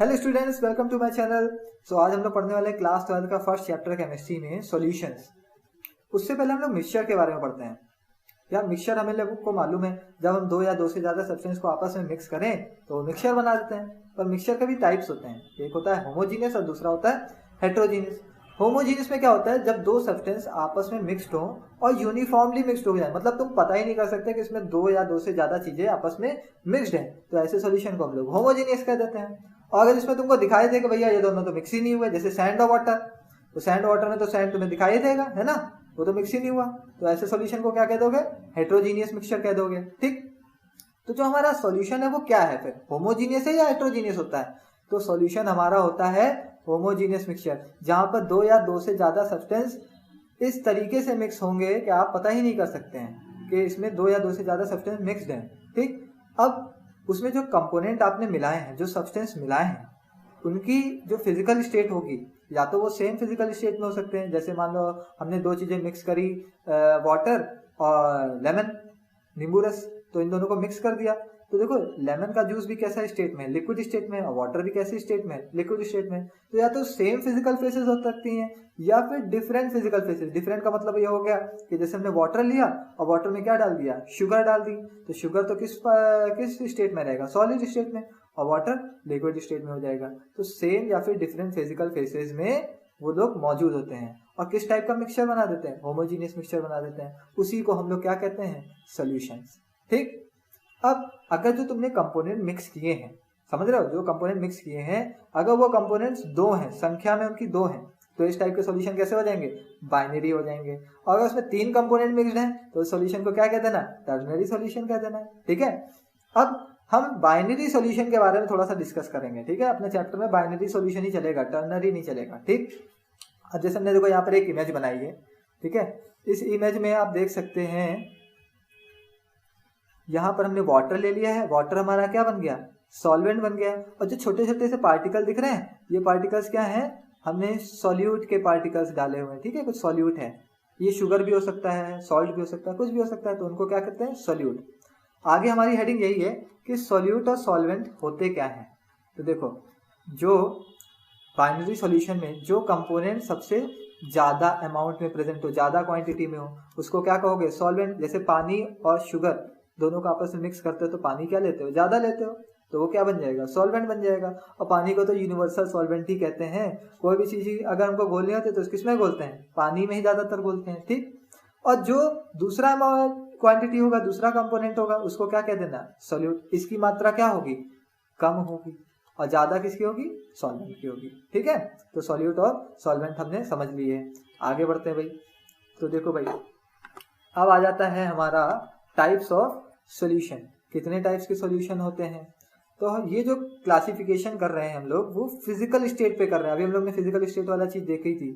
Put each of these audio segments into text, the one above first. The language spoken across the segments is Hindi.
Hello students, welcome to my channel. आज हम लोग पढ़ने वाले हैं क्लास 12 का फर्स्ट चैप्टर केमिस्ट्री में सॉल्यूशंस। उससे पहले हम लोग मिक्सचर के बारे में पढ़ते हैं। यार मिक्सचर हमें लोगों को मालूम है, जब हम दो या दो से ज्यादा सब्सटेंस को आपस में मिक्स करें तो मिक्सचर बना देते हैं। पर मिक्सचर के भी टाइप्स होते हैं, एक होता है होमोजीनियस और दूसरा होता है हेट्रोजीनियस। होमोजीनियस में क्या होता है, जब दो सब्सटेंस आपस में मिक्सड हो और यूनिफॉर्मली मिक्सड हो जाए, मतलब तुम पता ही नहीं कर सकते कि इसमें दो या दो से ज्यादा चीजें आपस में मिक्सड है, तो ऐसे सॉल्यूशन को हम लोग होमोजीनियस कह देते हैं। और अगर इसमें तुमको दिखाई दे कि भैया ये दोनों तो मिक्स ही नहीं हुए, जैसे सैंड और वाटर, तो सैंड वाटर में तो सैंड तुम्हें दिखाई देगा, है ना, वो तो मिक्स ही नहीं हुआ, तो ऐसे सॉल्यूशन को क्या कह दोगे, हेट्रोजीनियस मिक्सचर कह दोगे। ठीक, तो जो हमारा सॉल्यूशन है वो क्या है, फिर होमोजीनियस है या हेट्रोजीनियस होता है? तो सॉल्यूशन हमारा होता है होमोजीनियस मिक्सचर, जहां पर दो या दो से ज्यादा सब्सटेंस इस तरीके से मिक्स होंगे कि आप पता ही नहीं कर सकते हैं कि इसमें दो या दो से ज्यादा सब्सटेंस मिक्सड हैं। ठीक, अब उसमें जो कंपोनेंट आपने मिलाए हैं, जो सब्सटेंस मिलाए हैं, उनकी जो फिजिकल स्टेट होगी, या तो वो सेम फिजिकल स्टेट में हो सकते हैं, जैसे मान लो हमने दो चीजें मिक्स करी, वाटर और लेमन, नींबू रस, तो इन दोनों को मिक्स कर दिया, तो देखो लेमन का जूस भी कैसा स्टेट में है, लिक्विड स्टेट में, और वाटर भी कैसे स्टेट में है, लिक्विड स्टेट में। तो या तो सेम फिजिकल फेसेस हो सकती हैं या फिर डिफरेंट फिजिकल फेसेस। डिफरेंट का मतलब ये हो गया कि जैसे हमने वाटर लिया और वाटर में क्या डाल दिया, शुगर डाल दी, तो शुगर तो किस स्टेट में रहेगा, सॉलिड स्टेट में, और वाटर लिक्विड स्टेट में हो जाएगा। तो सेम या फिर डिफरेंट फिजिकल फेसेस में वो लोग मौजूद होते हैं और किस टाइप का मिक्सचर बना देते हैं, होमोजीनियस मिक्सचर बना देते हैं। उसी को हम लोग क्या कहते हैं, सॉल्यूशंस। ठीक, अब अगर जो तुमने कंपोनेंट मिक्स किए हैं, समझ रहे हो, जो कंपोनेंट मिक्स किए हैं, अगर वो कंपोनेंट्स दो हैं, संख्या में उनकी दो हैं, तो इस टाइप के सॉल्यूशन कैसे हो जाएंगे, बाइनरी हो जाएंगे। और अगर उसमें तीन कंपोनेंट मिक्स्ड हैं तो सॉल्यूशन को क्या कह देना, टर्नरी सॉल्यूशन कह देना। ठीक है, अब हम बाइनरी सॉल्यूशन के बारे में थोड़ा सा डिस्कस करेंगे। ठीक है, अपने चैप्टर में बाइनरी सॉल्यूशन ही चलेगा, टर्नरी नहीं चलेगा। ठीक, अब जैसे हमने देखो यहाँ पर एक इमेज बनाई है। ठीक है, इस इमेज में आप देख सकते हैं, यहाँ पर हमने वाटर ले लिया है, वाटर हमारा क्या बन गया, सॉल्वेंट बन गया। और जो छोटे छोटे से पार्टिकल दिख रहे हैं, ये पार्टिकल्स क्या हैं, हमने सॉल्यूट के पार्टिकल्स डाले हुए हैं। ठीक है, कुछ सॉल्यूट है, ये शुगर भी हो सकता है, सॉल्ट भी हो सकता है, कुछ भी हो सकता है, तो उनको क्या कहते हैं, सॉल्यूट। आगे हमारी हेडिंग यही है कि सॉल्यूट और सॉल्वेंट होते क्या है। तो देखो, जो बाइनरी सॉल्यूशन में जो कंपोनेंट सबसे ज्यादा अमाउंट में प्रेजेंट हो, ज्यादा क्वांटिटी में हो, उसको क्या कहोगे, सॉल्वेंट। जैसे पानी और शुगर दोनों को आपस में मिक्स करते हो तो पानी क्या लेते हो, ज्यादा लेते हो, तो वो क्या बन जाएगा, सॉल्वेंट बन जाएगा। और पानी को तो यूनिवर्सल सॉल्वेंट ही कहते हैं। कोई भी चीज अगर हमको घोलनी होती है तो किसमें घोलते हैं, पानी में ही ज्यादातर घोलते हैं। ठीक, और जो दूसरा क्वांटिटी होगा, दूसरा कंपोनेंट होगा, उसको क्या कह देना, सॉल्यूट। इसकी मात्रा क्या होगी, कम होगी, और ज्यादा किसकी होगी, सॉल्वेंट की होगी। ठीक है, तो सॉल्यूट और सॉल्वेंट हमने समझ लिए। आगे बढ़ते हैं भाई। तो देखो भाई, अब आ जाता है हमारा टाइप्स ऑफ सॉल्यूशन। कितने टाइप्स के सॉल्यूशन होते हैं, तो ये जो क्लासिफिकेशन कर रहे हैं हम लोग, वो फिजिकल स्टेट पे कर रहे हैं। अभी हम लोग ने फिजिकल स्टेट वाला चीज देखी थी,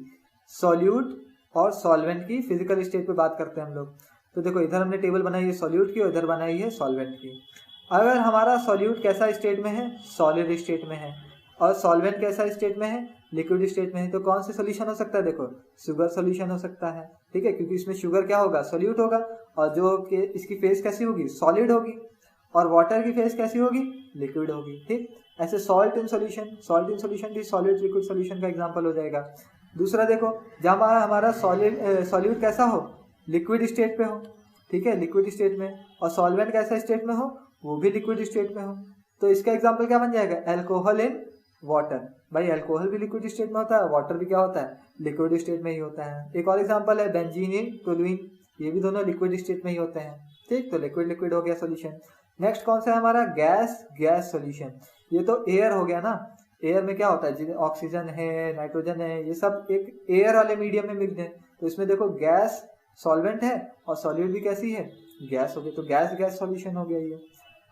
सॉल्यूट और सॉल्वेंट की फिजिकल स्टेट पे बात करते हैं हम लोग। तो देखो, इधर हमने टेबल बनाई है सॉल्यूट की और इधर बनाई है सॉल्वेंट की। अगर हमारा सॉल्यूट कैसा स्टेट में है, सॉलिड स्टेट में है, और सॉल्वेंट कैसा स्टेट में है, लिक्विड स्टेट में है, तो कौन सा सॉल्यूशन हो सकता है, देखो शुगर सॉल्यूशन हो सकता है। ठीक है, क्योंकि इसमें शुगर क्या होगा, सॉल्यूट होगा, और जो कि इसकी फेस कैसी होगी, सॉलिड होगी, और वाटर की फेस कैसी होगी, लिक्विड होगी। ठीक, ऐसे सॉल्ट इन सॉल्यूशन भी सॉलिड लिक्विड सॉल्यूशन का एग्जांपल हो जाएगा। दूसरा देखो, जब हमारा सॉल्यूट कैसा हो, लिक्विड स्टेट पे हो, ठीक है, लिक्विड स्टेट में, और सॉल्वेंट कैसा स्टेट में हो, वो भी लिक्विड स्टेट में हो, तो इसका एग्जांपल क्या बन जाएगा, एल्कोहल इन वाटर। भाई एल्कोहल भी लिक्विड स्टेट में होता है, वाटर भी क्या होता है, लिक्विड स्टेट में ही होता है। एक और एग्जांपल है बेंजीन इन टोलुइन, ये भी दोनों लिक्विड स्टेट में ही होते हैं। ठीक, तो लिक्विड लिक्विड हो गया सॉल्यूशन। नेक्स्ट कौन सा है हमारा, गैस सॉल्यूशन। ये तो एयर हो गया ना, एयर में क्या होता है, ऑक्सीजन है, नाइट्रोजन है, ये सब एक एयर वाले मीडियम में मिक्स्ड है, तो इसमें देखो गैस सॉल्वेंट है और सॉल्यूट भी कैसी है, गैस हो गई, तो गैस सॉल्यूशन हो गया ये।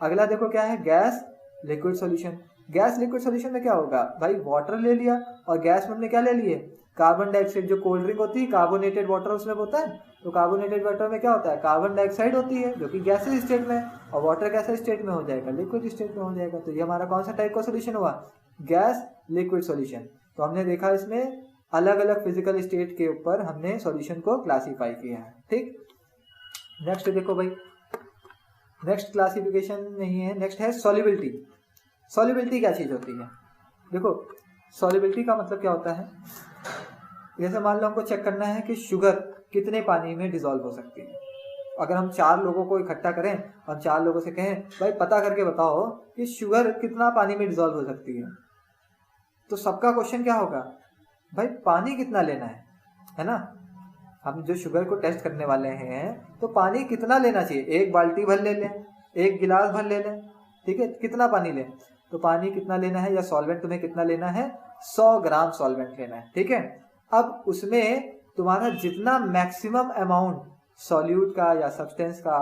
अगला देखो क्या है, gas liquid solution. Gas liquid solution में क्या होगा, भाई वाटर ले लिया और गैस में हमने क्या ले लिए, कार्बन डाइऑक्साइड। जो कोल्ड ड्रिंक होती है कार्बोनेटेड वाटर उसमें होता है, तो कार्बोनेटेड वाटर में क्या होता है, कार्बन डाइऑक्साइड होती है, जो कि गैसेस स्टेट में है, और वाटर कैसा स्टेट में हो जाएगा, लिक्विड स्टेट में हो जाएगा। तो ये हमारा कौन सा टाइप का सॉल्यूशन हुआ, गैस लिक्विड सॉल्यूशन। तो हमने देखा इसमें अलग अलग फिजिकल स्टेट के ऊपर हमने सॉल्यूशन को क्लासीफाई किया है। ठीक, नेक्स्ट देखो भाई, नेक्स्ट क्लासिफिकेशन नहीं है, नेक्स्ट है सॉल्युबिलिटी। सॉल्युबिलिटी क्या चीज होती है, देखो सॉल्युबिलिटी का मतलब क्या होता है, जैसे मान लो हमको चेक करना है कि शुगर कितने पानी में डिसॉल्व हो सकती है। अगर हम 4 लोगों को इकट्ठा करें, हम 4 लोगों से कहें भाई पता करके बताओ कि शुगर कितना पानी में डिसॉल्व हो सकती है, तो सबका क्वेश्चन क्या होगा, भाई पानी कितना लेना है ना। हम जो शुगर को टेस्ट करने वाले हैं तो पानी कितना लेना चाहिए, 1 बाल्टी भर ले लें, 1 गिलास भर ले लें, ठीक है, कितना पानी लें, तो पानी कितना लेना है या सॉल्वेंट तुम्हें कितना लेना है, 100 ग्राम सॉल्वेंट लेना है, ठीक है। अब उसमें तुम्हारा जितना मैक्सिमम अमाउंट सॉल्यूट का या सब्सटेंस का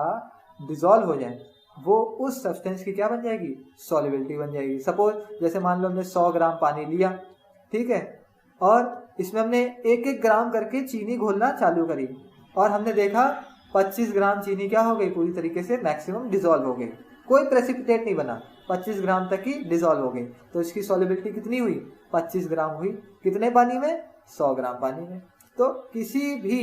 डिसॉल्व हो जाए वो उस सब्सटेंस की क्या बन जाएगी, सॉल्युबिलिटी बन जाएगी। सपोज जैसे मान लो हमने 100 ग्राम पानी लिया, ठीक है, और इसमें हमने 1-1 ग्राम करके चीनी घोलना चालू करी और हमने देखा 25 ग्राम चीनी क्या हो गई, पूरी तरीके से मैक्सिमम डिसॉल्व हो गई, कोई प्रेसिपिटेट नहीं बना, 25 ग्राम तक ही डिसॉल्व हो गई। तो इसकी सॉल्युबिलिटी कितनी हुई, 25 ग्राम हुई, कितने पानी में, 100 ग्राम पानी में। तो किसी भी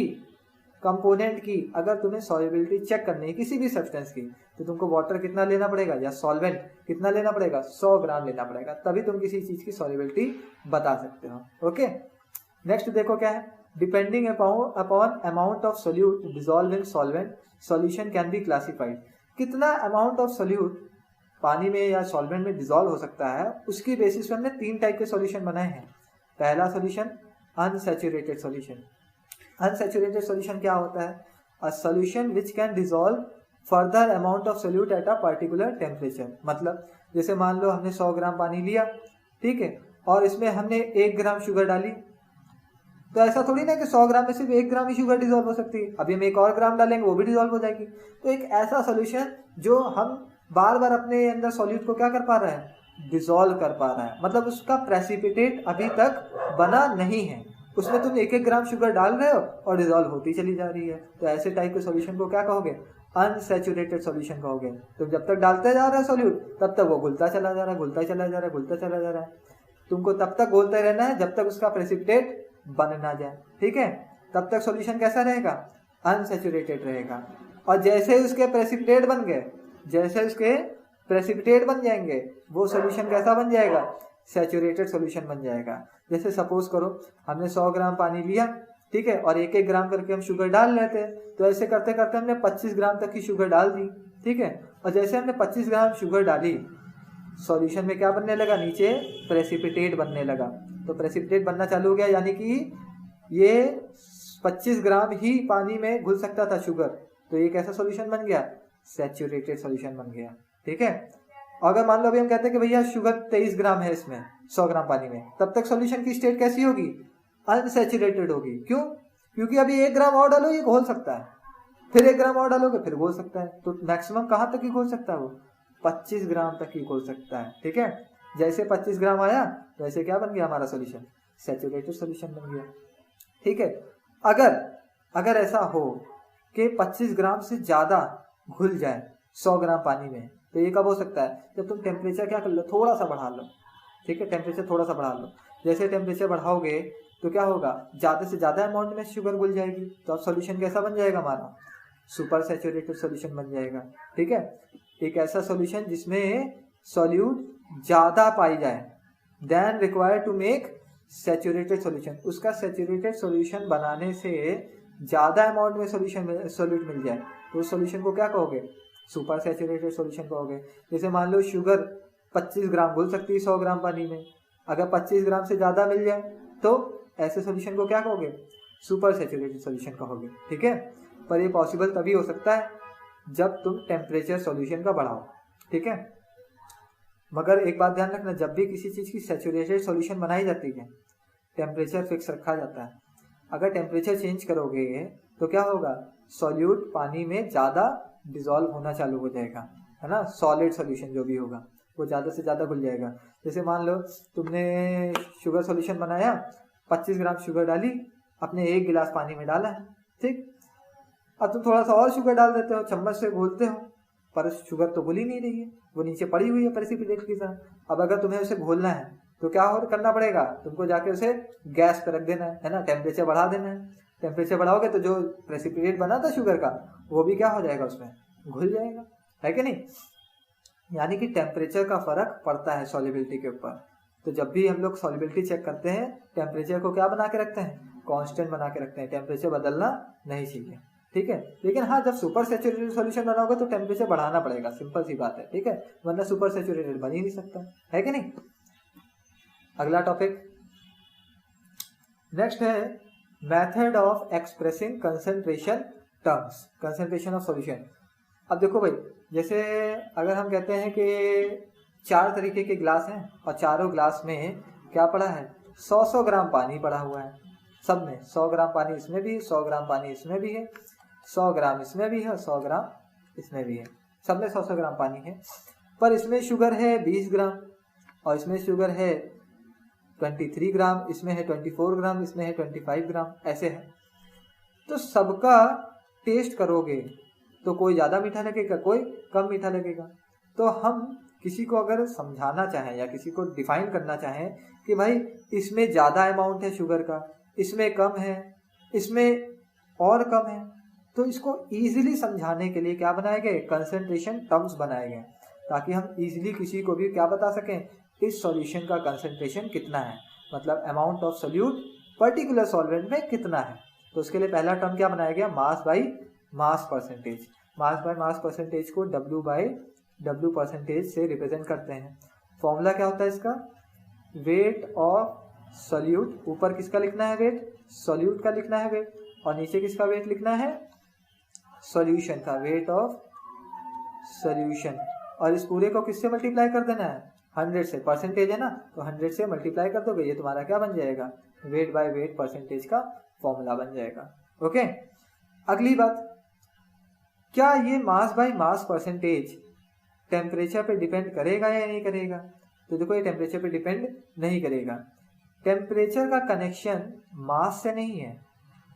कंपोनेंट की अगर तुम्हें सॉल्युबिलिटी चेक करनी है किसी भी सब्सटेंस की, तो तुमको वाटर कितना लेना पड़ेगा या सॉल्वेंट कितना लेना पड़ेगा, 100 ग्राम लेना पड़ेगा, तभी तुम किसी चीज की सॉल्युबिलिटी बता सकते हो। ओके, नेक्स्ट देखो क्या है, depending upon amount of solute dissolve in solvent solution can be classified. कितना अमाउंट ऑफ सोल्यूट पानी में या सॉल्वेंट में डिसॉल्व हो सकता है, उसकी बेसिस पे हमने 3 टाइप के सॉल्यूशन बनाए हैं। पहला solution unsaturated solution. Unsaturated solution क्या होता है, a solution which can dissolve further amount of solute at a particular temperature. मतलब जैसे मान लो हमने 100 ग्राम पानी लिया, ठीक है, और इसमें हमने 1 ग्राम शुगर डाली, तो ऐसा थोड़ी ना कि 100 ग्राम में सिर्फ 1 ग्राम ही शुगर डिसॉल्व हो सकती है, अभी हम 1 और ग्राम डालेंगे वो भी डिसॉल्व हो जाएगी। तो एक ऐसा सॉल्यूशन जो हम बार बार अपने अंदर सॉल्यूट को क्या कर पा रहा है, डिसॉल्व कर पा रहा है, मतलब उसका प्रेसिपिटेट अभी तक बना नहीं है, उसमें तुम 1-1 ग्राम शुगर डाल रहे हो और डिसॉल्व होती चली जा रही है। तो ऐसे टाइप के सॉल्यूशन को क्या कहोगे, अनसैचुरेटेड सॉल्यूशन कहोगे। तो जब तक डालते जा रहा है सॉल्यूट तब तक वो घुलता चला जा रहा है, घुलता चला जा रहा है, घुलता चला जा रहा है, तुमको तब तक घोलते रहना है जब तक उसका प्रेसिपिटेट बन ना जाए, ठीक है। तब तक सॉल्यूशन कैसा रहेगा, अनसैचुरेटेड रहेगा। और जैसे उसके प्रेसिपिटेट बन गए, जैसे उसके प्रेसिपिटेट बन जाएंगे वो सॉल्यूशन कैसा बन जाएगा, सैचुरेटेड सॉल्यूशन बन जाएगा। जैसे सपोज करो हमने 100 ग्राम पानी लिया, ठीक है, और 1-1 ग्राम करके हम शुगर डाल लेते हैं, तो ऐसे करते करते हमने 25 ग्राम तक की शुगर डाल दी, ठीक है, और जैसे हमने 25 ग्राम शुगर डाली सॉल्यूशन में क्या बनने लगा, नीचे प्रेसिपिटेट बनने लगा। तो प्रेसिपिटेट बनना चालू हो गया, यानी कि ये 25 ग्राम ही पानी में घुल सकता था शुगर, तो ये कैसा सॉल्यूशन बन गया, सैचुरेटेड सॉल्यूशन बन गया, ठीक है। अगर मान लो अभी हम कहते हैं कि भैया शुगर 23 ग्राम है इसमें 100 ग्राम पानी में, तब तक सॉल्यूशन की स्टेट कैसी होगी, अनसैचुरेटेड होगी। क्यों, क्योंकि अभी 1 ग्राम और डालो ये घोल सकता है, फिर 1 ग्राम और डालोगे फिर घोल सकता है, तो मैक्सिमम कहाँ तक ही घोल सकता है वो, 25 ग्राम तक ही घोल सकता है, ठीक है। जैसे 25 ग्राम आया वैसे क्या बन गया हमारा सॉल्यूशन, सैचुरेटेड सॉल्यूशन बन गया, ठीक है। अगर ऐसा हो कि 25 ग्राम से ज्यादा घुल जाए 100 ग्राम पानी में, तो ये कब हो सकता है, जब तुम टेम्परेचर क्या कर लो, थोड़ा सा बढ़ा लो, ठीक है, टेम्परेचर थोड़ा सा बढ़ा लो। जैसे टेम्परेचर बढ़ाओगे तो क्या होगा, ज्यादा से ज्यादा अमाउंट में शुगर घुल जाएगी, तो अब सॉल्यूशन कैसा बन जाएगा हमारा, सुपर सैचुरेटेड सॉल्यूशन बन जाएगा, ठीक है। एक ऐसा सॉल्यूशन जिसमें सॉल्यूट ज्यादा पाई जाए than required to make saturated solution, उसका सैचुरेटेड सॉल्यूशन बनाने से ज्यादा अमाउंट में सॉल्यूट मिल जाए, तो उस सॉल्यूशन को क्या कहोगे, सुपर सैचुरेटेड सॉल्यूशन कहोगे। जैसे मान लो शुगर 25 ग्राम घुल सकती है 100 ग्राम पानी में, अगर 25 ग्राम से ज्यादा मिल जाए तो ऐसे सॉल्यूशन को क्या कहोगे, सुपर सैचुरेटेड सॉल्यूशन कहोगे, ठीक है। पर ये पॉसिबल तभी हो सकता है जब तुम टेम्परेचर सॉल्यूशन का बढ़ाओ, ठीक है। मगर एक बात ध्यान रखना, जब भी किसी चीज की सैचुरेटेड सॉल्यूशन बनाई जाती है टेम्परेचर फिक्स रखा जाता है। अगर टेम्परेचर चेंज करोगे तो क्या होगा, सॉल्यूट पानी में ज्यादा डिसॉल्व होना चालू हो जाएगा, है ना, सॉलिड सॉल्यूशन जो भी होगा वो ज्यादा से ज्यादा घुल जाएगा। जैसे मान लो तुमने शुगर सॉल्यूशन बनाया, 25 ग्राम शुगर डाली, अपने 1 गिलास पानी में डाला है, ठीक, अब तुम थोड़ा सा और शुगर डाल देते हो, चम्मच से घोलते हो, पर शुगर तो घुल ही नहीं रही है, वो नीचे पड़ी हुई है प्रेसिपिटेट की तरह। अब अगर तुम्हें उसे घोलना है तो क्या और करना पड़ेगा, तुमको जाके उसे गैस पे रख देना है ना, टेम्परेचर बढ़ा देना है। टेम्परेचर बढ़ाओगे तो जो प्रेसिपिटेट बना था शुगर का वो भी क्या हो जाएगा, उसमें घुल जाएगा, है कि नहीं। यानी कि टेम्परेचर का फर्क पड़ता है सॉल्युबिलिटी के ऊपर। तो जब भी हम लोग सॉल्युबिलिटी चेक करते हैं टेम्परेचर को क्या बना के रखते हैं, कांस्टेंट बना के रखते हैं, टेम्परेचर बदलना नहीं चाहिए, ठीक है। लेकिन हाँ, जब सुपर सैचुरेटेड सॉल्यूशन बना होगा तो टेम्परेचर बढ़ाना पड़ेगा, सिंपल सी बात है, ठीक है, वरना सुपर सैचुरेटेड बन ही नहीं सकता है कि नहीं। अगला टॉपिक नेक्स्ट है method of expressing concentration terms, concentration of solution. अब देखो भाई, जैसे अगर हम कहते हैं कि 4 तरीके के ग्लास हैं और चारों ग्लास में क्या पड़ा है, 100 ग्राम पानी पड़ा हुआ है, सब में 100 ग्राम पानी इसमें भी, 100 ग्राम पानी इसमें भी है, 100 ग्राम इसमें भी है और 100 ग्राम इसमें भी है, सब में 100 ग्राम पानी है। पर इसमें शुगर है 20 ग्राम और इसमें शुगर है 23 ग्राम, इसमें है 24 ग्राम, इसमें है 25 ग्राम, ऐसे है। तो सबका टेस्ट करोगे तो कोई ज़्यादा मीठा लगेगा, कोई कम मीठा लगेगा। तो हम किसी को अगर समझाना चाहें या किसी को डिफाइन करना चाहें कि भाई इसमें ज़्यादा अमाउंट है शुगर का, इसमें कम है, इसमें और कम है, तो इसको इजीली समझाने के लिए क्या बनाए गए, कंसंट्रेशन टर्म्स बनाए गए, ताकि हम इजीली किसी को भी क्या बता सकें, इस सॉल्यूशन का कंसंट्रेशन कितना है, मतलब amount of solute particular solvent में कितना है। तो उसके लिए पहला टर्म क्या बनाया गया, mass by mass percentage. Mass by mass percentage को W बाई W परसेंटेज से रिप्रेजेंट करते हैं। फॉर्मूला क्या होता है इसका, वेट ऑफ सोल्यूट, ऊपर किसका लिखना है वेट, सोल्यूट का लिखना है वेट, और नीचे किसका वेट लिखना है, सॉल्यूशन का, वेट ऑफ सॉल्यूशन। और इस पूरे को किससे मल्टीप्लाई कर देना है, 100 से, परसेंटेज है ना, तो 100 से मल्टीप्लाई कर दोगे, ये तुम्हारा क्या बन जाएगा, वेट बाय वेट परसेंटेज का फॉर्मूला बन जाएगा। ओके, अगली बात, क्या ये mass by mass percentage temperature पे डिपेंड करेगा या नहीं करेगा। तो देखो, ये टेम्परेचर पे डिपेंड नहीं करेगा। टेम्परेचर का कनेक्शन मास से नहीं है,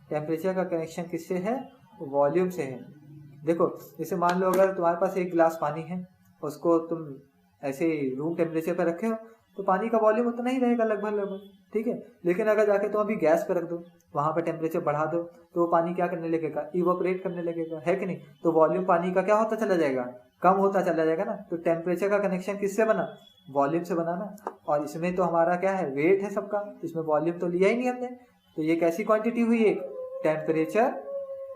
टेम्परेचर का कनेक्शन किससे है, वॉल्यूम से है। देखो, जैसे मान लो अगर तुम्हारे पास एक गिलास पानी है, उसको तुम ऐसे रूम टेम्परेचर पे रखे हो, तो पानी का वॉल्यूम उतना ही रहेगा लगभग, ठीक है। लेकिन अगर जाके तुम अभी गैस पे रख दो, वहां पर टेम्परेचर बढ़ा दो, तो वो पानी क्या करने लगेगा, इवोपरेट करने लगेगा, है कि नहीं। तो वॉल्यूम पानी का क्या होता चला जाएगा, कम होता चला जाएगा ना। तो टेम्परेचर का कनेक्शन किससे बना, वॉल्यूम से बना ना। और इसमें तो हमारा क्या है, वेट है सबका, इसमें वॉल्यूम तो लिया ही नहीं हमने। तो ये कैसी क्वांटिटी हुई, एक टेम्परेचर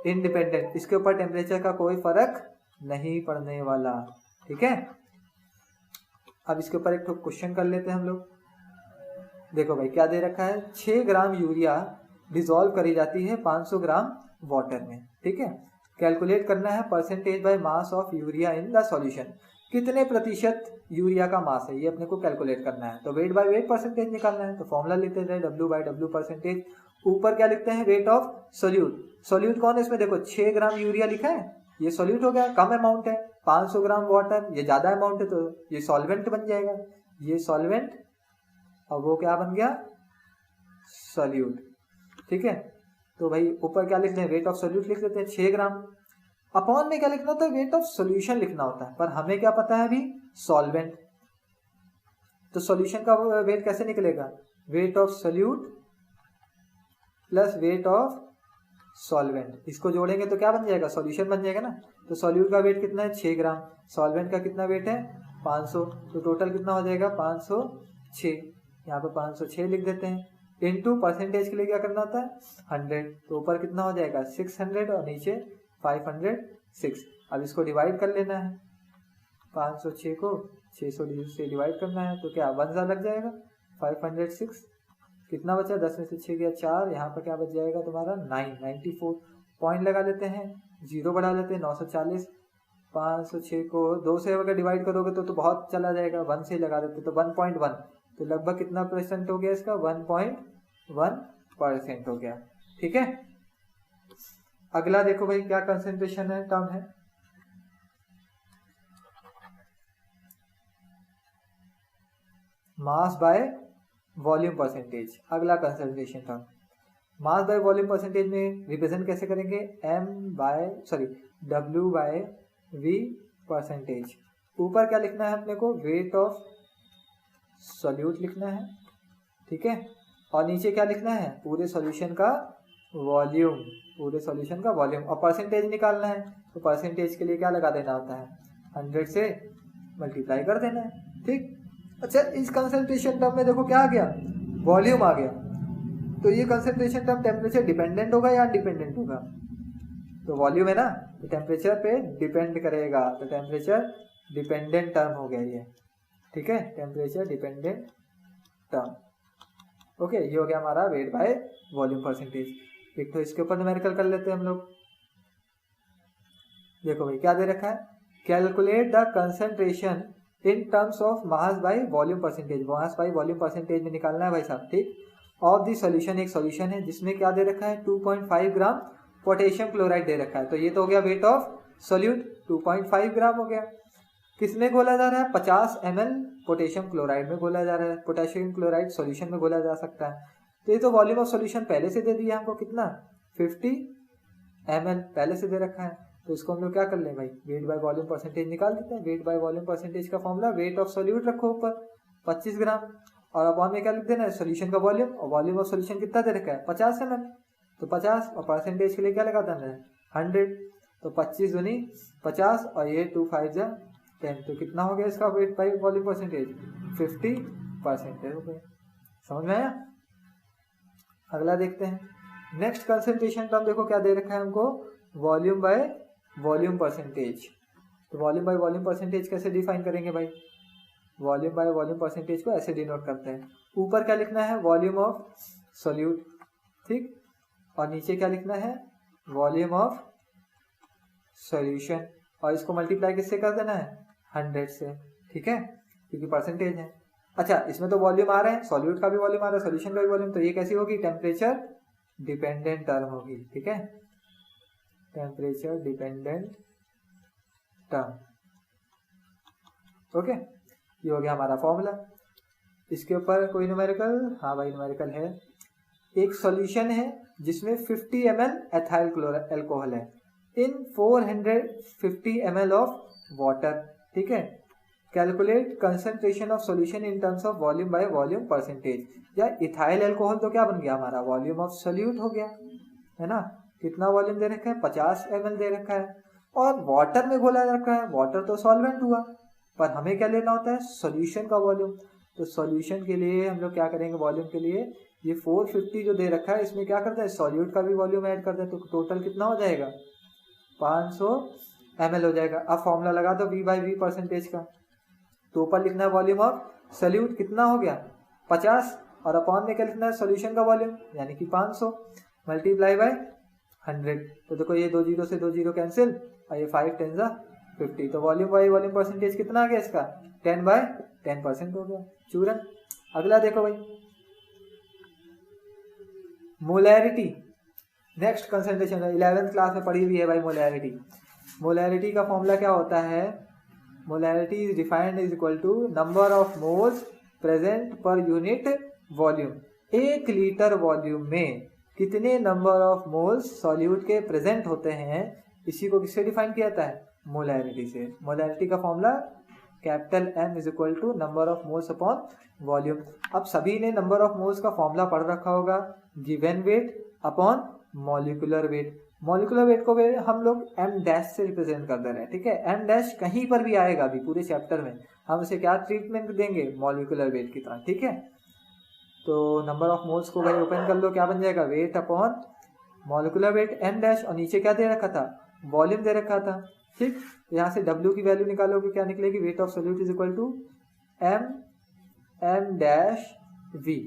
इंडिपेंडेंट, इसके ऊपर टेम्परेचर का कोई फर्क नहीं पड़ने वाला, ठीक है। अब इसके ऊपर एक क्वेश्चन कर लेते हैं हम लोग। देखो भाई, क्या दे रखा है, 6 ग्राम यूरिया डिसॉल्व करी जाती है 500 ग्राम वाटर में, ठीक है। कैलकुलेट करना है percentage by mass of urea in the solution, कितने प्रतिशत यूरिया का मास है, ये अपने को कैलकुलेट करना है। तो वेट बाय वेट परसेंटेज निकालना है, तो फॉर्मूला लिखते हैं W बाय W परसेंटेज, ऊपर क्या लिखते हैं, वेट ऑफ सोल्यूट। सोल्यूट कौन है इसमें, देखो 6 ग्राम यूरिया लिखा है, ये सोल्यूट हो गया, कम अमाउंट है। 500 ग्राम वाटर, ये ज्यादा अमाउंट है, तो ये सॉल्वेंट बन जाएगा, ये सॉल्वेंट, और वो क्या बन गया, सोल्यूट, ठीक है। तो भाई ऊपर क्या लिख दें, वेट ऑफ सोल्यूट लिख देते हैं 6 ग्राम। अपॉन में क्या लिखना होता है, वेट ऑफ सोल्यूशन लिखना होता है, पर हमें क्या पता है अभी, सॉल्वेंट। तो सॉल्यूशन का वेट कैसे निकलेगा, weight of solute plus weight of solvent, इसको जोड़ेंगे तो क्या बन जाएगा, सॉल्यूशन बन जाएगा ना। तो सॉल्यूट का वेट कितना है, 6 ग्राम, सॉल्वेंट का कितना वेट है, 500, तो टोटल कितना हो जाएगा, 506। यहाँ पे 506 लिख देते हैं, इनटू परसेंटेज के लिए क्या करना होता है, 100, तो ऊपर कितना हो जाएगा 600 और नीचे 506। अब इसको डिवाइड कर लेना है, 506 को 600 से डिवाइड करना है, तो क्या 1 लग जाएगा, 506, कितना बचा, 10 में से 6 गया 4, यहाँ पर क्या बच जाएगा तुम्हारा 94। पॉइंट लगा लेते हैं, 0 बढ़ा लेते हैं, 940। 506 को 2 से अगर डिवाइड करोगे तो बहुत चला जाएगा, 1 से लगा देते तो 1.1, तो लगभग कितना परसेंट हो गया इसका, 1.1% हो गया, ठीक है। अगला देखो भाई, क्या कंसेंट्रेशन है, टर्म है, मास बाय वॉल्यूम परसेंटेज। अगला concentration term, mass by volume percentage में रिप्रेजेंट कैसे करेंगे, W बाय V परसेंटेज। ऊपर क्या लिखना है अपने को, वेट ऑफ सोल्यूट लिखना है, ठीक है। और नीचे क्या लिखना है, पूरे सॉल्यूशन का वॉल्यूम, पूरे सॉल्यूशन का वॉल्यूम, और परसेंटेज निकालना है। तो परसेंटेज के लिए क्या लगा देना होता है, 100 से मल्टीप्लाई कर देना है, ठीक। अच्छा, इस कंसंट्रेशन टर्म में देखो क्या आ गया, वॉल्यूम आ गया। तो ये कंसंट्रेशन टर्म टेम्परेचर डिपेंडेंट होगा या डिपेंडेंट होगा? तो वॉल्यूम है ना, तो टेम्परेचर पे डिपेंड करेगा, तो टेम्परेचर डिपेंडेंट टर्म हो गया ये, ठीक है, टेम्परेचर डिपेंडेंट टर्म। ओके, ये हो गया हमारा वेट बाय वॉल्यूम परसेंटेज। एक तो इसके ऊपर न्यूमेरिकल कर लेते हैं हम लोग। देखो भाई क्या दे रखा है, calculate the concentration in terms of mass by volume percentage. Mass by volume percentage में निकालना है भाई साहब, ठीक। ऑफ दी सॉल्यूशन, एक सॉल्यूशन है जिसमें क्या दे रखा है, 2.5 ग्राम पोटेशियम क्लोराइड दे रखा है। तो ये तो हो गया वेट ऑफ सॉल्यूट, 2.5 ग्राम हो गया। किसमें घोला जा रहा है, 50 ml पोटेशियम क्लोराइड में घोला जा रहा है। पोटेशियम क्लोराइड सॉल्यूशन में घोला जा सकता है। तो ये तो वॉल्यूम ऑफ सॉल्यूशन पहले से दे दिया हमको, कितना, 50 ml पहले से दे रखा है। तो इसको हम लोग क्या कर लें भाई, वेट बाय वॉल्यूम परसेंटेज निकाल देते हैं। वेट बाय वॉल्यूम परसेंटेज का फॉर्मूला, वेट ऑफ सॉल्यूट रखो ऊपर 25 ग्राम, और अपॉन में क्या लिख देना है, सॉल्यूशन का वॉल्यूम, और वॉल्यूम ऑफ सॉल्यूशन कितना दे रखा है, 50 ml। तो 50 और परसेंटेज के लिए क्या लगा देना है, 100। तो 25 दूनी 50 और ये 2 5 जा 10, तो कितना हो गया इसका वेट बाय वॉल्यूम परसेंटेज, 50% हो गया। समझ में आया? अगला देखते हैं, नेक्स्ट कंसंट्रेशन टर्म देखो क्या दे रखा है हमको, वॉल्यूम बाय वॉल्यूम परसेंटेज। तो वॉल्यूम बाय वॉल्यूम परसेंटेज कैसे डिफाइन करेंगे भाई, वॉल्यूम बाय वॉल्यूम परसेंटेज को ऐसे डिनोट करते हैं। ऊपर क्या लिखना है, वॉल्यूम ऑफ सॉल्यूट, ठीक, और नीचे क्या लिखना है, वॉल्यूम ऑफ सॉल्यूशन, और इसको मल्टीप्लाई किससे कर देना है, 100 से, ठीक है, क्योंकि परसेंटेज है। अच्छा, इसमें तो वॉल्यूम आ रहा है, सॉल्यूट का भी वॉल्यूम आ रहा है, सॉल्यूशन का भी वॉल्यूम, तो ये कैसी होगी, टेम्परेचर डिपेंडेंट टर्म होगी, ठीक है, टेम्परेचर डिपेंडेंट टर्म। ओके, ये हो गया हमारा फॉर्मूला। इसके ऊपर कोई न्यूमेरिकल, हाँ भाई न्यूमेरिकल है। एक सॉल्यूशन है जिसमें 50 ml एथाइल क्लोराइड अल्कोहल है इन 450 ml ऑफ वाटर, ठीक है। Calculate concentration of solution in terms of volume by volume percentage. या इथाइल अल्कोहल तो क्या बन गया हमारा, वॉल्यूम ऑफ सॉल्यूट हो गया, है ना। कितना वॉल्यूम दे रखा है, 50 ml दे रखा है, और वाटर में घोला रखा है। वाटर तो सॉल्वेंट हुआ, पर हमें क्या लेना होता है, सॉल्यूशन का वॉल्यूम। तो सॉल्यूशन के लिए हम लोग क्या करेंगे, वॉल्यूम के लिए ये 450 जो दे रखा है, इसमें क्या करते हैं, सॉल्यूट का भी वॉल्यूम ऐड करते हैं, तो टोटल कितना हो जाएगा, 500 ml हो जाएगा। अब फॉर्मूला लगा दो V बाई V परसेंटेज का। तो ऊपर लिखना है वॉल्यूम ऑफ सॉल्यूट, कितना हो गया 50, और अपॉन में क्या लिखना है, सॉल्यूशन का वॉल्यूम यानी कि 500 मल्टीप्लाई बाय 100। तो देखो ये 2 जीरो से 2 जीरो कैंसिल, और ये 5 10 जा 50। तो वॉल्यूम बाय वॉल्यूम परसेंटेज कितना आ गया इसका, 10/10% हो गया चूरन। अगला देखो भाई, molarity. Next concentration 11th class में पढ़ी हुई है भाई मोलैरिटी। मोलैरिटी का फॉर्मूला क्या होता है, molarity is defined is equal to number of moles present per unit volume. 1 litre volume में कितने नंबर ऑफ मोल्स सॉल्यूट के प्रेजेंट होते हैं, इसी को किससे डिफाइन किया जाता है, मोलैरिटी से। मोलैरिटी का formula capital M is equal to number of moles upon volume. अब सभी ने नंबर ऑफ मोल्स का फॉर्मूला पढ़ रखा होगा, given weight upon molecular weight. Molecular weight को हम लोग M' से रिप्रेजेंट कर दे रहे हैं, ठीक है। M' कहीं पर भी आएगा अभी पूरे चैप्टर में, हम उसे क्या ट्रीटमेंट देंगे, मॉलिक्यूलर वेट की तरह, ठीक है। तो नंबर ऑफ मोल्स को भाई ओपन कर लो, क्या बन जाएगा, wait upon molecular wait M', और नीचे क्या दे रखा था, वॉल्यूम दे रखा था, ठीक। यहाँ से W की वैल्यू निकालोगे, क्या निकलेगी, weight of solute is equal to M'(V).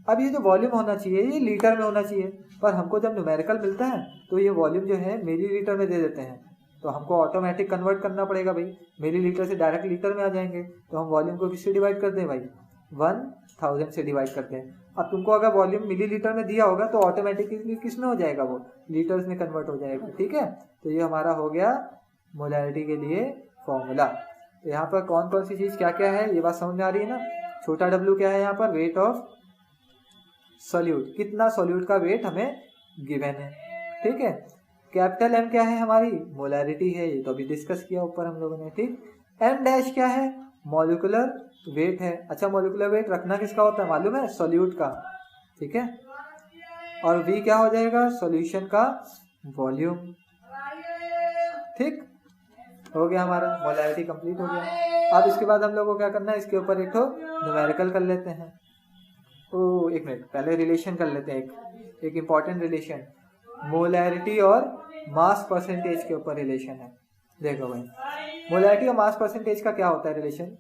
अब ये जो वॉल्यूम होना चाहिए ये लीटर में होना चाहिए, पर हमको जब न्यूमेरिकल मिलता है तो ये वॉल्यूम जो है मिलीलीटर में दे देते हैं, तो हमको ऑटोमेटिक कन्वर्ट करना पड़ेगा भाई, मिलीलीटर से डायरेक्ट लीटर में आ जाएंगे। तो हम वॉल्यूम को किससे डिवाइड करते हैं भाई, 1000 से डिवाइड करते हैं। अब तुमको अगर वॉल्यूम मिलीलीटर में दिया होगा तो ऑटोमेटिकली किस में हो जाएगा, वो लीटर्स में कन्वर्ट हो जाएगा, ठीक है। तो ये हमारा हो गया मोलैरिटी के लिए फॉर्मूला। तो यहाँ पर कौन कौन सी चीज क्या क्या है ये बात समझ में आ रही है ना। छोटा W क्या है यहाँ पर, वेट ऑफ सॉल्यूट, कितना सॉल्यूट का वेट हमें गिवन है, ठीक है। कैपिटल M क्या है हमारी, मोलैरिटी है, ये तो अभी डिस्कस किया ऊपर हम लोगों ने, ठीक। M' क्या है, मॉलिक्यूलर वेट है। अच्छा, मॉलिक्यूलर वेट रखना किसका होता है मालूम है, सॉल्यूट का, ठीक है। और V क्या हो जाएगा, सॉल्यूशन का वॉल्यूम, ठीक। हो गया हमारा मोलैरिटी कंप्लीट हो गया। अब इसके बाद हम लोग को क्या करना है, इसके ऊपर एक तो न्यूमेरिकल कर लेते हैं। तो एक मिनट पहले रिलेशन कर लेते हैं, एक इम्पॉर्टेंट रिलेशन, मोलैरिटी और मास परसेंटेज के ऊपर रिलेशन है। देखो भाई, मोलैरिटी और मास परसेंटेज का क्या होता है relation,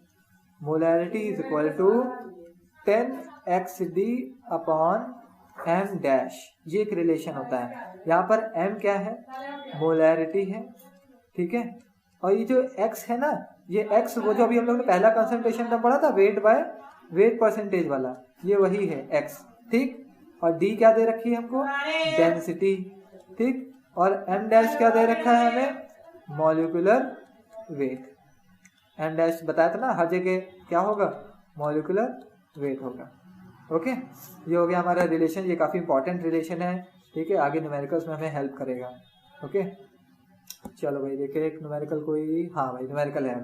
molarity is equal to 10xd upon m dash, ये एक रिलेशन होता है। यहाँ पर m क्या है, मोलैरिटी है, ठीक है, और ये जो x है ना, ये x वो जो अभी हम लोग ने पहला कंसंट्रेशन टर्म पढ़ा था, वेट बाय वेट परसेंटेज वाला, ये वही है x, ठीक। और d क्या दे रखी है हमको, डेंसिटी, ठीक। और m डैश क्या दे रखा है हमें, मॉलिक्यूलर वेट। m डैश बताया था ना, हर जगह क्या होगा, मॉलिक्यूलर वेट होगा। ओके, ये हो गया हमारा रिलेशन, ये काफी इंपॉर्टेंट रिलेशन है, ठीक है, आगे न्यूमेरिकल्स में हमें हेल्प करेगा। ओके, चलो भाई देखिए एक न्यूमेरिकल कोई, हाँ भाई न्यूमेरिकल है,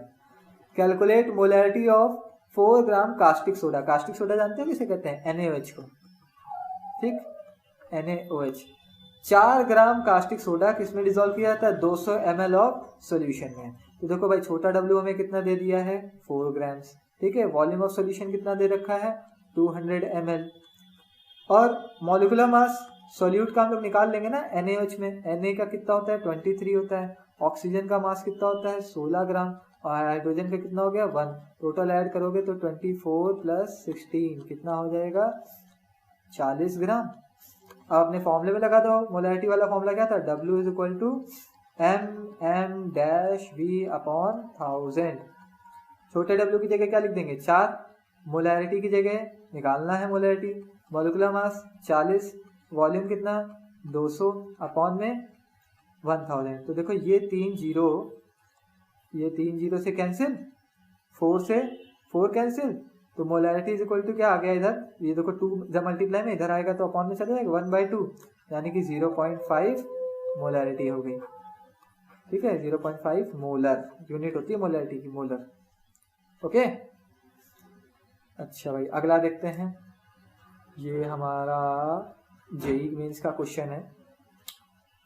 calculate molarity of 4 gram caustic soda. Caustic soda जानते हो किसे कहते हैं, NaOH को, ठीक, NaOH। 4 ग्राम कास्टिक सोडा किसमें डिसॉल्व किया जाता है, 200 ml ऑफ सोल्यूशन में। तो देखो भाई छोटा W हमें कितना दे दिया है, 4 ग्राम्स, ठीक है। वॉल्यूम ऑफ सोल्यूशन कितना दे रखा है, 200 ml। और मॉलिक्यूलर मास सॉल्यूट का हम लोग निकाल लेंगे ना, NaOH में Na का कितना होता है, 23 होता है। ऑक्सीजन का मास कितना होता है, 16 ग्राम, और हाइड्रोजन का कितना हो गया, 1। टोटल ऐड करोगे तो 24 प्लस 16 कितना हो जाएगा, 40 ग्राम। अब अपने फॉर्मूले में लगा दो, मोलैरिटी वाला फॉर्मूला क्या था, W is equal to m(m)(v) upon 1000। छोटे W की जगह क्या लिख देंगे, 4, मोलैरिटी की जगह निकालना है मोलैरिटी, मॉलिक्यूलर मास 40, वॉल्यूम कितना 200 अपॉन में 1000। तो देखो ये 3 जीरो से कैंसिल, 4 से 4 कैंसिल, तो मोलैरिटी इज इक्वल टू क्या आ गया इधर, ये देखो 2 जब मल्टीप्लाई में इधर आएगा तो अपॉन में चले जाएगा 1/2, यानी कि 0.5 मोलैरिटी हो गई, ठीक है। 0.5 मोलर यूनिट होती है मोलैरिटी की, मोलर। ओके, अच्छा भाई अगला देखते हैं, ये हमारा जेई मेंस का क्वेश्चन है।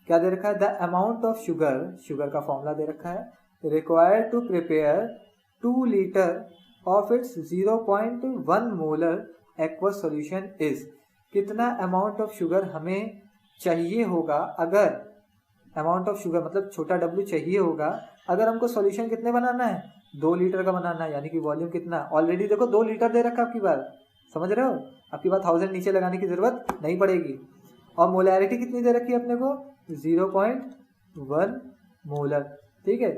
क्या दे रखा है, द अमाउंट ऑफ शुगर का फॉर्मूला दे रखा है, required to prepare 2 litre of its 0.1 molar aqueous solution is. कितना अमाउंट ऑफ शुगर हमें चाहिए होगा, अगर अमाउंट ऑफ शुगर मतलब छोटा W चाहिए होगा अगर हमको सॉल्यूशन कितने बनाना है, 2 लीटर का बनाना है, यानी कि वॉल्यूम कितना, ऑलरेडी देखो 2 लीटर दे रखा आपकी बार, समझ रहे हो, आपकी बात 1000 नीचे लगाने की जरूरत नहीं पड़ेगी। और मोलैरिटी कितनी दे रखी है अपने को, 0.1 मोलर, ठीक है।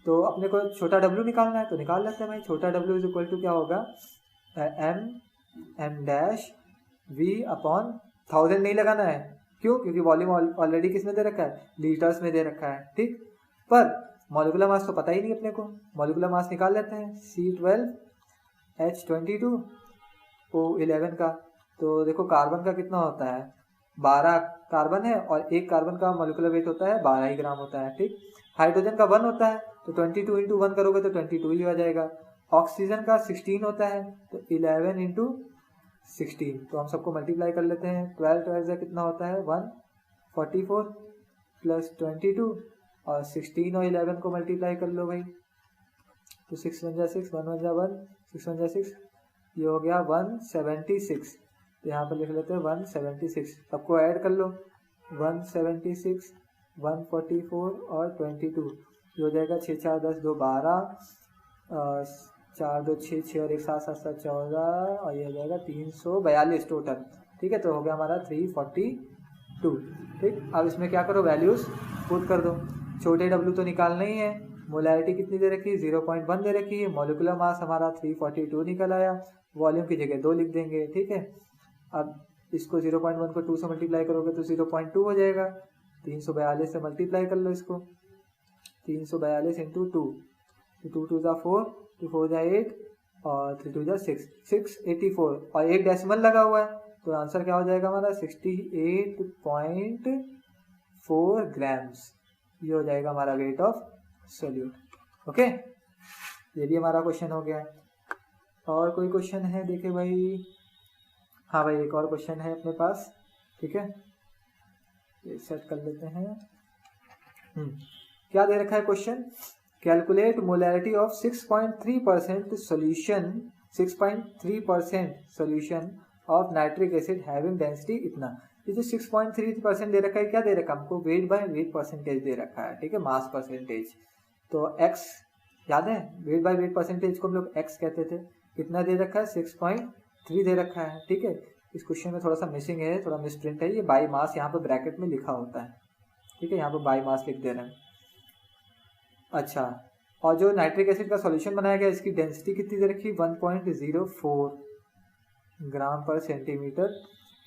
तो अपने को छोटा W निकालना है तो निकाल लेते हैं भाई, छोटा W इज इक्वल टू क्या होगा, m(m)(v) अपॉन 1000 नहीं लगाना है, क्यों, क्योंकि वॉल्यूम ऑलरेडी किसमें दे रखा है, लीटर्स में दे रखा है, ठीक। पर मॉलिक्यूलर मास तो पता ही नहीं अपने को, मॉलिक्यूलर मास निकाल लेते हैं, C12H22O11 का। तो देखो कार्बन का कितना होता है, 12 कार्बन है, और 1 कार्बन का मॉलिक्यूलर वेट होता है 12 ही ग्राम होता है, ठीक। हाइड्रोजन का 1 होता है, तो 22 इंटू 1 करोगे तो 22 ही आ जाएगा। ऑक्सीजन का 16 होता है, तो 11 इंटू 16, तो हम सबको मल्टीप्लाई कर लेते हैं, 12 कितना होता है, 144 प्लस 22, और 16 और 11 को मल्टीप्लाई कर लो भाई, तो 6 1 जा 6, 1 1 जा 1, 6 1 जा 6, ये हो गया 176। तो यहाँ पर लिख लेते हैं 176, सबको ऐड कर लो, 176, 144 और 22, ये हो जाएगा 6 4 10 2 12, 4 2 6 6 और 1 7 7 7 14, और ये हो जाएगा 342 टोटल, ठीक है। तो हो गया हमारा 342, ठीक। अब इसमें क्या करो, वैल्यूज पुट कर दो, छोटे W तो निकालना ही है, मोलैरिटी कितनी दे रखी है, 0.1 दे रखी है, मॉलिक्यूलर मास हमारा 342 निकल आया, वॉल्यूम की जगह 2 लिख देंगे, ठीक है। अब इसको 0.1 को 2 से मल्टीप्लाई करोगे तो 0.2 हो जाएगा, 342 से मल्टीप्लाई कर लो इसको, 342 इंटू 2, 2 2 जा 4, 2 4 जा 8, और 3 2 जा 6, 684, और एक डेसिमल लगा हुआ है, तो आंसर क्या हो जाएगा हमारा 68.4 ग्राम्स, ये हो जाएगा हमारा वेट ऑफ सोल्यूट। ओके, ये भी हमारा क्वेश्चन हो गया। और कोई क्वेश्चन है देखे भाई, हाँ भाई एक और क्वेश्चन है अपने पास, ठीक है, ये सेट कर लेते हैं। क्या दे रखा है question, calculate molarity of 6.3% solution 6.3% solution of nitric acid having density इतना। ये जो 6.3% दे रखा है, क्या दे रखा है हमको? वेट बाय वेट परसेंटेज दे रखा है, ठीक है, मास परसेंटेज। तो x याद है, वेट बाय वेट परसेंटेज को हम लोग x कहते थे। कितना दे रखा है? 6.3 दे रखा है, ठीक है। इस क्वेश्चन में थोड़ा सा मिसिंग है, थोड़ा मिसप्रिंट है। ये बाई मास यहाँ पर ब्रैकेट में लिखा होता है, ठीक है, यहाँ पर बाई मास लिख दे रहे हैं। अच्छा, और जो नाइट्रिक एसिड का सॉल्यूशन बनाया गया, इसकी डेंसिटी कितनी दे रखी? 1.04 ग्राम पर सेंटीमीटर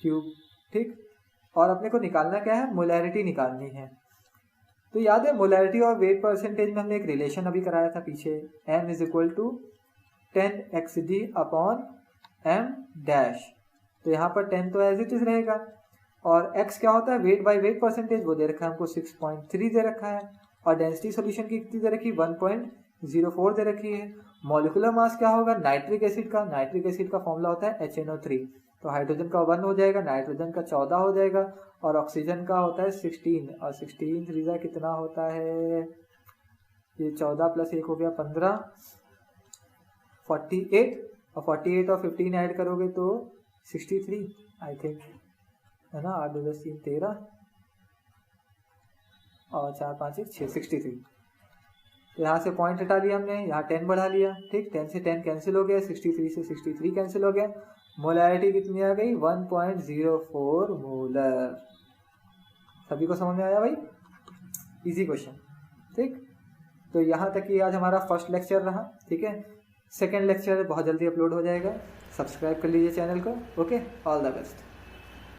क्यूब, ठीक। और अपने को निकालना क्या है? मोलैरिटी निकालनी है। तो याद है मोलैरिटी और वेट परसेंटेज में हमने एक रिलेशन अभी कराया था पीछे, m is equal to 10xd upon m dash. तो यहाँ पर 10 तो एज इट इज रहेगा, और x क्या होता है? वेट बाय वेट परसेंटेज, वो दे रखा है हमको 6.3 दे रखा है, और डेंसिटी सॉल्यूशन की कितनी दे रखी? 1.04 दे रखी है। मॉलिक्यूलर मास क्या होगा नाइट्रिक एसिड का? नाइट्रिक एसिड का फॉर्मूला होता है HNO3। तो हाइड्रोजन का 1 हो जाएगा, नाइट्रोजन का 14 हो जाएगा, और ऑक्सीजन का होता है 16, और 16 त्रिज्या कितना होता है? ये 14 प्लस 1 हो गया 15, 48, और 48 और 15 ऐड करोगे तो 63 आई थिंक, है ना। 8 2 10 3 13 और 4 5 1 6, 63। तो यहाँ से पॉइंट हटा लिया हमने, यहाँ 10 बढ़ा लिया, ठीक। 10 से 10 कैंसिल हो गया, 63 से 63 कैंसिल हो गया। मोलैरिटी कितनी आ गई? 1.04 मोलर। सभी को समझ में आया भाई? इजी क्वेश्चन, ठीक। तो यहाँ तक कि आज हमारा फर्स्ट लेक्चर रहा, ठीक है। सेकेंड लेक्चर बहुत जल्दी अपलोड हो जाएगा, सब्सक्राइब कर लीजिए चैनल को। Okay, all the best.